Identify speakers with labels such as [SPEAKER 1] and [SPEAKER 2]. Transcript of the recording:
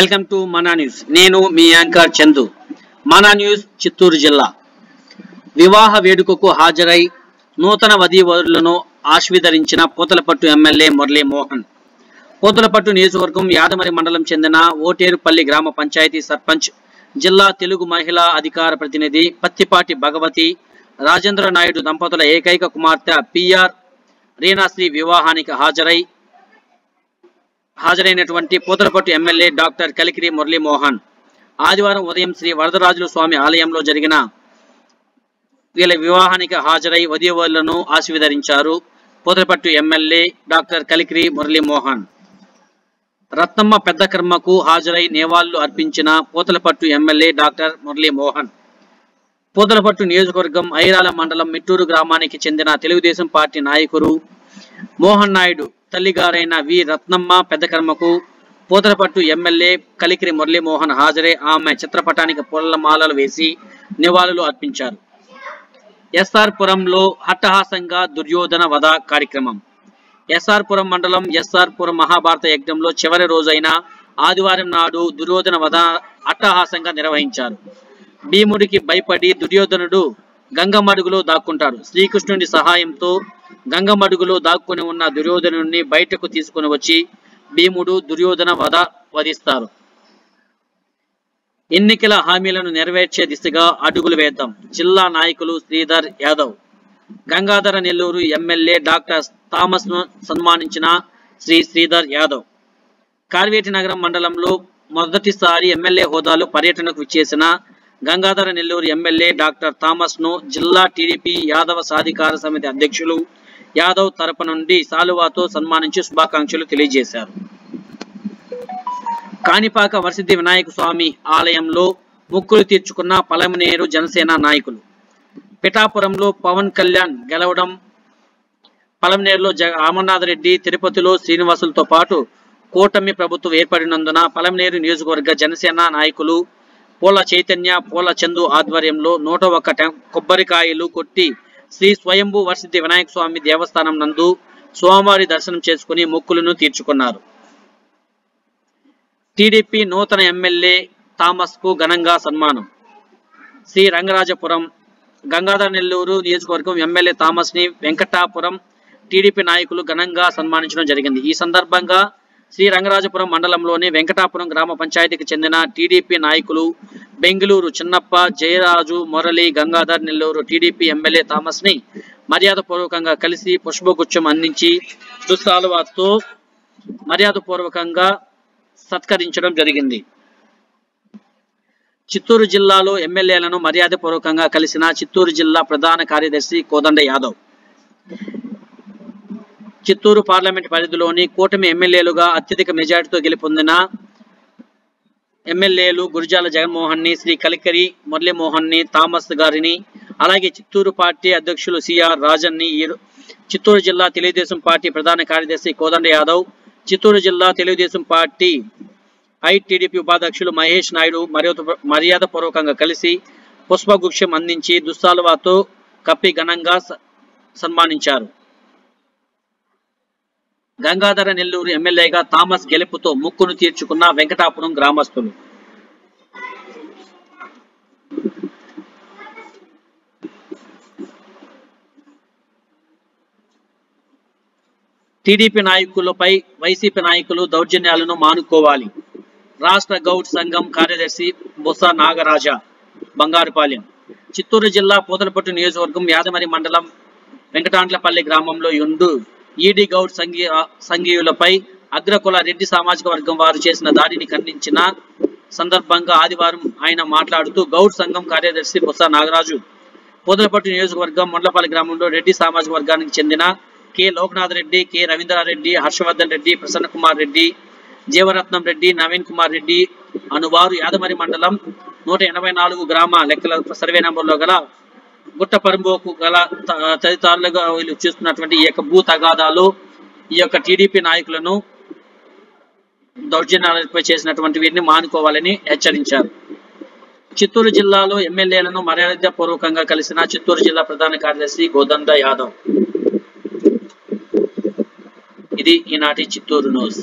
[SPEAKER 1] Welcome to మనా news. నేను మీ anchor Chandu. మనా న్యూస్ చిత్తూరు జిల్లా వివాహ వేడుకకు హాజరై నూతన వధూవరులను ఆశీర్వదించిన పూతలపట్టు ఎమ్మెల్యే మురళీ మోహన్. పూతలపట్టు నియోజకవర్గం యాదమరి మండలం చెందిన ఓటేరుపల్లి గ్రామ పంచాయతీ సర్పంచ్, జిల్లా తెలుగు మహిళా అధికార ప్రతినిధి పత్తిపాటి భగవతి రాజేంద్ర నాయుడు దంపతుల ఏకైక కుమార్తె పిఆర్ రీనాశ్రీ వివాహానికి హాజరైనటువంటి పూతలపట్టు ఎమ్మెల్యే డాక్టర్ కలికిరి మురళీ మోహన్ ఆదివారం ఉదయం శ్రీ వరదరాజుల స్వామి ఆలయంలో జరిగిన వీళ్ళ వివాహానికి హాజరై వధూవరులను ఆశీర్వదించారు. పూతలపట్టు ఎమ్మెల్యే డాక్టర్ కలికిరి మురళీ మోహన్ రత్నమ్మ పెద్ద కర్మకు హాజరై నివాళులు అర్పించిన పూతలపట్టు ఎమ్మెల్యే డాక్టర్ మురళీ మోహన్ పూతలపట్టు నియోజకవర్గం ఐరాల మండలం మిట్టూరు గ్రామానికి చెందిన తెలుగుదేశం పార్టీ నాయకుడు మోహన్ నాయుడు తల్లిగారైన వి రత్నమ్మ పెద్దకర్మకు పూతలపట్టు ఎమ్మెల్యే కలికిరి మురళీ మోహన్ హాజరై ఆమె చిత్రపటానికి పూలమాలలు వేసి నివాళులు అర్పించారు. ఎస్ఆర్ పురంలో హట్టహాసంగా దుర్యోధన వధ కార్యక్రమం. ఎస్ఆర్ పురం మండలం ఎస్ఆర్ పురం మహాభారత యజ్ఞంలో చివరి రోజైన ఆదివారం నాడు దుర్యోధన వధ అట్టహాసంగా నిర్వహించారు. భీముడికి భయపడి దుర్యోధనుడు గంగమడుగులో దాక్కుంటాడు. శ్రీకృష్ణుడి సహాయంతో గంగమడుగులో దాక్కుని ఉన్న దుర్యోధనుడిని బయటకు తీసుకుని వచ్చి భీముడు దుర్యోధన వధిస్తారు. ఎన్నికల హామీలను నెరవేర్చే దిశగా అడుగులు వేద్దాం. జిల్లా నాయకులు Sridhar Yadav. Gangadhara Nellore MLA doctor Thomas ను సన్మానించిన శ్రీధర్ యాదవ్. కార్వేటి నగరం మండలంలో మొదటిసారి ఎమ్మెల్యే హోదాలో పర్యటనకు విచ్చేసిన Gangadhara Nellore MLA doctor Thomas ను జిల్లా టీడీపీ యాదవ సాధికార సమితి అధ్యక్షులు యాదవ్ తరపు నుండి శాలువాతో సన్మానించి శుభాకాంక్షలు తెలియజేశారు. కాణిపాక వరసిద్ధి వినాయక స్వామి ఆలయంలో మొక్కులు తీర్చుకున్న పలమనేరు జనసేన నాయకులు. పిఠాపురంలో పవన్ కళ్యాణ్ గెలవడం, పలమనేరులో అమర్నాథ్ రెడ్డి, తిరుపతిలో శ్రీనివాసులతో పాటు కూటమి ప్రభుత్వం ఏర్పడినందున పలమనేరు నియోజకవర్గ జనసేన నాయకులు పూల చైతన్య, పూల చందు ఆధ్వర్యంలో 101 కొబ్బరికాయలు కొట్టి శ్రీ స్వయంభూ వరసిద్ధి వినాయక స్వామి దేవస్థానం నందు స్వామివారి దర్శనం చేసుకుని మొక్కులను తీర్చుకున్నారు. టీడీపీ నూతన ఎమ్మెల్యే థామస్ కు ఘనంగా సన్మానం. శ్రీ రంగరాజపురం గంగాధర నెల్లూరు నియోజకవర్గం ఎమ్మెల్యే థామస్ ని వెంకటాపురం టీడీపీ నాయకులు ఘనంగా సన్మానించడం జరిగింది. ఈ సందర్భంగా శ్రీ రంగరాజపురం మండలంలోని వెంకటాపురం గ్రామ పంచాయతీకి చెందిన టీడీపీ నాయకులు బెంగుళూరు చిన్నప్ప, Jayaraju, Murali, Gangadhar Nellore TDP MLA Thomas ని మర్యాదపూర్వకంగా కలిసి పుష్పగుచ్చం అందించి దుస్సాలువాతో మర్యాదపూర్వకంగా సత్కరించడం జరిగింది. చిత్తూరు జిల్లాలో ఎమ్మెల్యేలను మర్యాదపూర్వకంగా కలిసిన చిత్తూరు జిల్లా ప్రధాన కార్యదర్శి కోదండ యాదవ్. చిత్తూరు పార్లమెంట్ పరిధిలోని కూటమి ఎమ్మెల్యేలుగా అత్యధిక మెజార్టీతో గెలుపొందిన ఎమ్మెల్యేలు గురజాల జగన్మోహన్ ని, శ్రీ కలికిరి మురళీ మోహన్ ని, థామస్ గారిని, అలాగే చిత్తూరు పార్టీ అధ్యక్షులు సిఆర్ రాజన్ ని, చిత్తూరు జిల్లా తెలుగుదేశం పార్టీ ప్రధాన కార్యదర్శి కోదండ యాదవ్, చిత్తూరు జిల్లా తెలుగుదేశం పార్టీ ఐటీడీపీ ఉపాధ్యక్షులు మహేష్ నాయుడు మర్యాదపూర్వకంగా కలిసి పుష్పగుచ్చం అందించి దుస్సాలువాతో కప్పి ఘనంగా సన్మానించారు. గంగాధర నెల్లూరు ఎమ్మెల్యేగా థామస్ గెలుపుతో ముక్కును తీర్చుకున్న వెంకటాపురం గ్రామస్తులు. టీడీపీ నాయకులపై వైసీపీ నాయకులు దౌర్జన్యాలను మానుకోవాలి. రాష్ట్ర గౌడ్ సంఘం కార్యదర్శి బొత్స నాగరాజ, బంగారుపాలెం. చిత్తూరు జిల్లా పూతలపట్టు నియోజకవర్గం యాదమరి మండలం వెంకటాండ్లపల్లి గ్రామంలో యుండు ఈడీ గౌడ్ సంఘీయులపై అగ్రకుల రెడ్డి సామాజిక వర్గం వారు చేసిన దాడిని ఖండించిన సందర్భంగా ఆదివారం ఆయన మాట్లాడుతూ గౌడ్ సంఘం కార్యదర్శి బొత్స నాగరాజు పూతలపట్టు నియోజకవర్గం మొండ్లపల్లి గ్రామంలో రెడ్డి సామాజిక వర్గానికి చెందిన కె లోకనాథ్ రెడ్డి, కె రవీంద్రారెడ్డి, హర్షవర్ధన్ రెడ్డి, ప్రసన్న కుమార్ రెడ్డి, జీవరత్నం రెడ్డి, నవీన్ కుమార్ రెడ్డి అనువారు యాదమరి మండలం 184 గ్రామ లెక్కల సర్వే నెంబర్లో గల గుట్టపరంబోకు గల తదితరులుగా వీళ్ళు చూస్తున్నటువంటి ఈ యొక్క భూ తగాదాలు ఈ యొక్క టీడీపీ నాయకులను దౌర్జన్యాలపై చేసినటువంటి వీరిని మానుకోవాలని హెచ్చరించారు. చిత్తూరు జిల్లాలో ఎమ్మెల్యేలను మర్యాదపూర్వకంగా కలిసిన చిత్తూరు జిల్లా ప్రధాన కార్యదర్శి కోదండ యాదవ్. ఇది ఈనాటి చిత్తూరు న్యూస్.